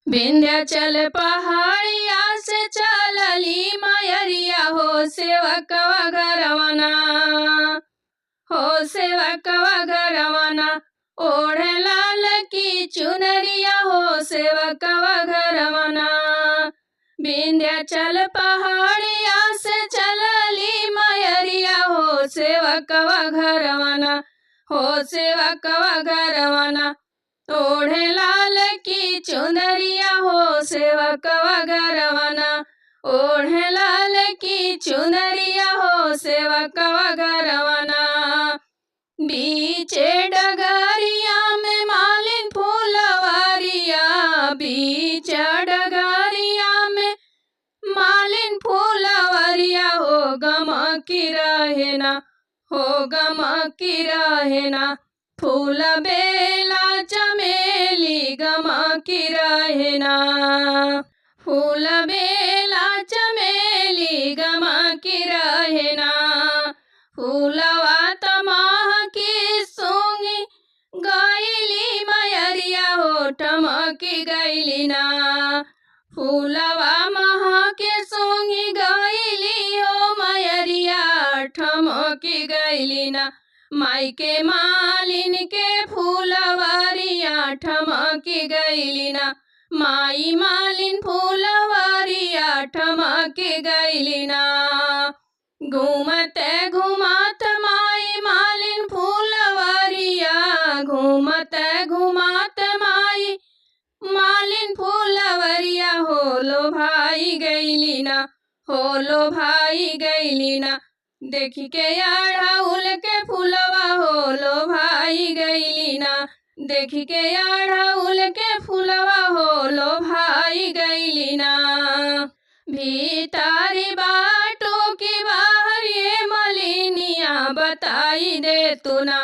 विंध्याचल पहाड़िया से चलली मयरिया हो सेवकवा घरवना, हो सेवकवा घरवना। ओढ़े लाल की चुनरिया हो सेवकवा घरवना। विंध्याचल पहाड़िया से चलली मयरिया हो सेवकवा घरवना, हो सेवकवा घरवना। ओढ़े लाल की चुनरिया हो सेवकवा घरवना, ओढ़े लाल की चुनरिया हो सेवकवा घरवना। बीचे डगरिया में मालिन फूलवारिया, बीच डगरिया में मालिन फूलवारिया हो गमकी रहेना, हो गमकी रहेना। फूल बेला चमेली गमकी रहेना, फूल बेला चमेली गमकी रहेना। फूलवा तमाह की सूंगी गईली मयरिया हो ठमकी गईली ना, फूलवा महा के सूंगी गईली हो मयरिया ठमकी गईली ना। माई के मालिन के फूलवारिया ठमकी गईली ना, माई मालिन फूलवारिया ठमकी गईली ना। घूमते घुमात माई मालिन फूलवारिया, घूमते घुमात माई मालिन फूलवरिया हो लो भाई गईली ना, हो लो भाई गईली ना। देखी के अड़हुल के फूलवा हो लो भाई गईली ना, देखी के अड़हुल के फूलवा हो लो भाई गईली ना। भीतारी बाटो की बाहर ये मलिनिया बताई दे तू ना,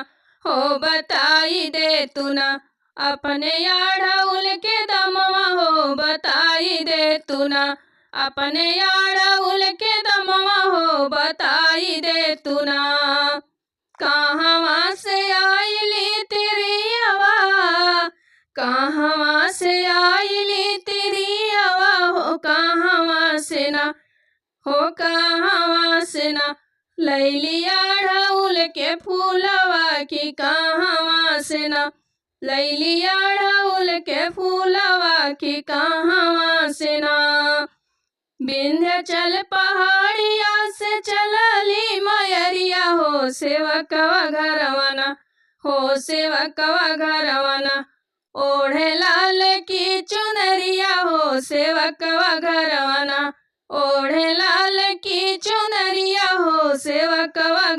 हो बताई दे तू ना। अपने अड़हुल के दमवा हो बताई दे तू ना, अपने अड़हुल के दमवा हो बताई दे तू ना। कहवा से आईली तेरी हवा, कहवा से आईली तेरी हवा हो कहवा से ना, हो कहवा से ना। लैली अड़हुल के फूलवा की कहवा से ना, लैली अड़हुल के फूलवा की कहवा से ना। विंध्याचल पहाड़िया से चलली मयरिया हो सेवकवा घरवना, हो सेवकवा घरवना। ओढ़े लाल की चुनरिया हो सेवकवा घरवना, ओढ़े लाल की चुनरिया हो सेवकवा